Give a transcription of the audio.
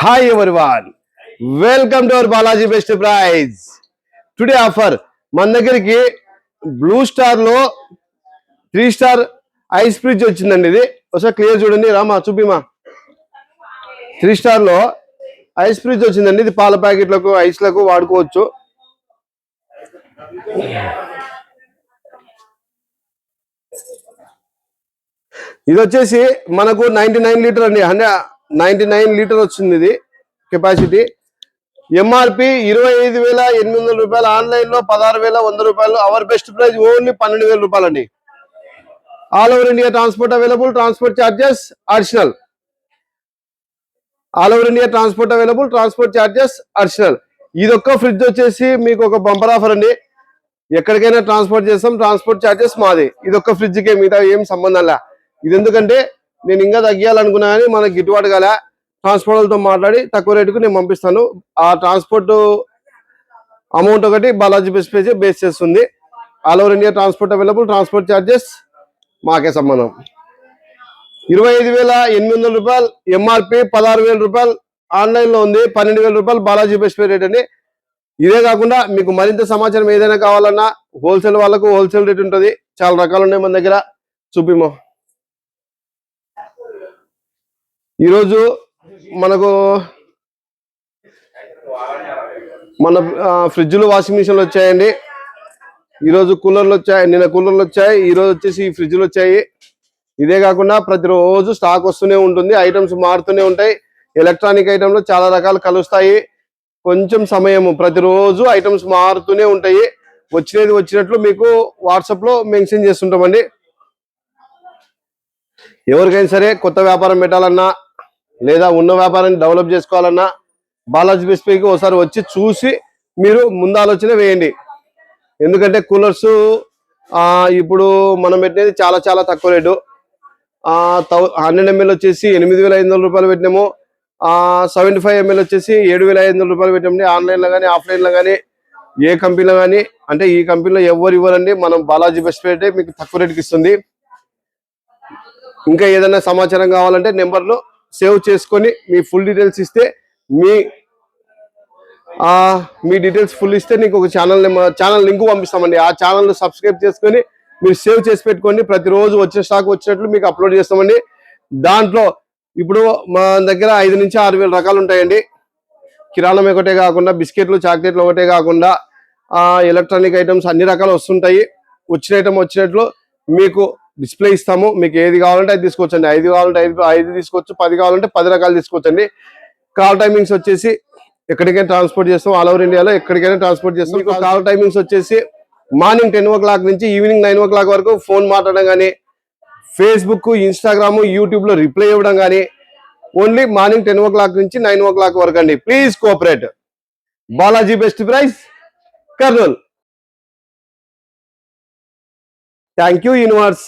Hi everyone, welcome to our Balaji Best Prize. Today offer మన దగ్గరికి blue star లో 3 star ice fridge వచ్చిందండి. ఇది ఒకసారి క్లియర్ చూడండి. రామా చూపిమా. 3 స్టార్ లో ఐస్ ఫ్రిడ్జ్ వచ్చిందండి. ఇది పాల ప్యాకెట్లకు ఐస్లకు వాడుకోవచ్చు. ఇది వచ్చేసి మనకు 99 లీటర్ అండి. 99 లీటర్ వచ్చింది. ఇది కెపాసిటీ. ఎంఆర్పి 25,800 రూపాయలు. ఆన్లైన్ లో 16,100 రూపాయలు. అవర్ బెస్ట్ ప్రైస్ ఓన్లీ 12,000 రూపాయలు అండి. All over India transport available. Transport charges additional. All over India transport available. Transport charges additional. ఇదొక్క ఫ్రిడ్జ్ వచ్చేసి మీకు ఒక బంపర్ ఆఫర్ అండి. ఎక్కడికైనా ట్రాన్స్పోర్ట్ చేస్తాం. ట్రాన్స్పోర్ట్ చార్జెస్ మాది. ఇదొక్క ఫ్రిడ్జ్కే, మిగతా ఏం సంబంధం లే. ఇది ఎందుకంటే నేను ఇంకా తగ్గియాలనుకున్నా కానీ మనకు గిట్టుబాటు కాలే. ట్రాన్స్పోర్ట్లతో మాట్లాడి తక్కువ రేటుకు నేను పంపిస్తాను. ఆ ట్రాన్స్పోర్ట్ అమౌంట్ ఒకటి బాలాజీ బెస్ట్ ప్రైజ్ బేస్ చేస్తుంది. All over India transport available. Transport charges మాకే సంబంధం. 25,800 రూపాయలు ఎంఆర్పి. 16,000 రూపాయలు ఆన్లైన్ లో ఉంది. 12,000 రూపాయలు బాలాజీ బెస్ట్ ప్రైజ్ రేట్ అండి. ఇదే కాకుండా మీకు మరింత సమాచారం ఏదైనా కావాలన్నా హోల్సేల్ వాళ్ళకు హోల్సేల్ రేట్ ఉంటుంది. చాలా రకాలు ఉన్నాయి మన దగ్గర. చూపిమో. ఈరోజు మనకు మన ఫ్రిడ్జ్లు వాషింగ్ మిషన్లు వచ్చాయండి. ఈరోజు కూలర్లు వచ్చాయి. నిన్న కూలర్లు వచ్చాయి. ఈరోజు వచ్చేసి ఈ ఫ్రిడ్జ్లు వచ్చాయి. ఇదే కాకుండా ప్రతిరోజు స్టాక్ వస్తూనే ఉంటుంది. ఐటమ్స్ మారుతూనే ఉంటాయి. ఎలక్ట్రానిక్ ఐటమ్లో చాలా రకాలు కలుస్తాయి. కొంచెం సమయము, ప్రతిరోజు ఐటమ్స్ మారుతూనే ఉంటాయి. వచ్చినది వచ్చినట్లు మీకు వాట్సాప్ లో మెన్షన్ చేస్తుంటామండి. ఎవరికైనా సరే కొత్త వ్యాపారం పెట్టాలన్నా లేదా ఉన్న వ్యాపారాన్ని డెవలప్ చేసుకోవాలన్నా బాలాజీ బెస్ట్ ప్రైజ్కి ఒకసారి వచ్చి చూసి మీరు ముందు ఆలోచన వేయండి. ఎందుకంటే కూలర్స్ ఇప్పుడు మనం పెట్టినది చాలా చాలా తక్కువ రేటు. 100 ml వచ్చేసి 8,500 రూపాయలు పెట్టినాము. 75 ml వచ్చేసి 7,500 రూపాయలు పెట్టామండి. ఆన్లైన్లో కానీ ఆఫ్లైన్లో కానీ ఏ కంపెనీలో కానీ, అంటే ఈ కంపెనీలో ఎవరు ఇవ్వరండి. మనం బాలాజీ బెస్ట్ ప్రైజ్ మీకు తక్కువ రేటుకి ఇస్తుంది. ఇంకా ఏదైనా సమాచారం కావాలంటే నెంబర్ను సేవ్ చేసుకొని మీ ఫుల్ డీటెయిల్స్ ఇస్తే మీ డీటెయిల్స్ ఫుల్ ఇస్తే నీకు ఒక ఛానల్ లింక్ పంపిస్తామండి. ఆ ఛానల్ సబ్స్క్రైబ్ చేసుకొని మీరు సేవ్ చేసి పెట్టుకోండి. ప్రతిరోజు వచ్చిన స్టాక్ వచ్చినట్లు మీకు అప్లోడ్ చేస్తామండి. దాంట్లో ఇప్పుడు మా దగ్గర 5 నుంచి 6,000 రకాలు ఉంటాయండి. కిరాణం ఒకటే కాకుండా బిస్కెట్లు చాక్లెట్లు ఒకటే కాకుండా ఎలక్ట్రానిక్ ఐటమ్స్ అన్ని రకాలు వస్తుంటాయి. వచ్చిన ఐటమ్ వచ్చినట్లు మీకు డిస్ప్లే ఇస్తాము. మీకు ఏది కావాలంటే అది తీసుకోవచ్చండి. 5 కావాలంటే 5 తీసుకోవచ్చు. 10 కావాలంటే 10 రకాలు తీసుకోవచ్చండి. కాల్ టైమింగ్స్ వచ్చేసి ఎక్కడికైనా ట్రాన్స్పోర్ట్ చేస్తాం. ఆల్ ఓవర్ ఇండియాలో ఎక్కడికైనా ట్రాన్స్పోర్ట్ చేస్తాం. మీకు కాల్ టైమింగ్స్ వచ్చేసి మార్నింగ్ 10 o'clock నుంచి ఈవినింగ్ 9 o'clock వరకు ఫోన్ మాట్లాడడం కానీ, ఫేస్బుక్, ఇన్స్టాగ్రామ్, యూట్యూబ్ లో రిప్లై ఇవ్వడం కానీ ఓన్లీ మార్నింగ్ 10 o'clock నుంచి 9 o'clock వరకు అండి. Please cooperate. Balaji best prize, Kurnool. Thank you universe.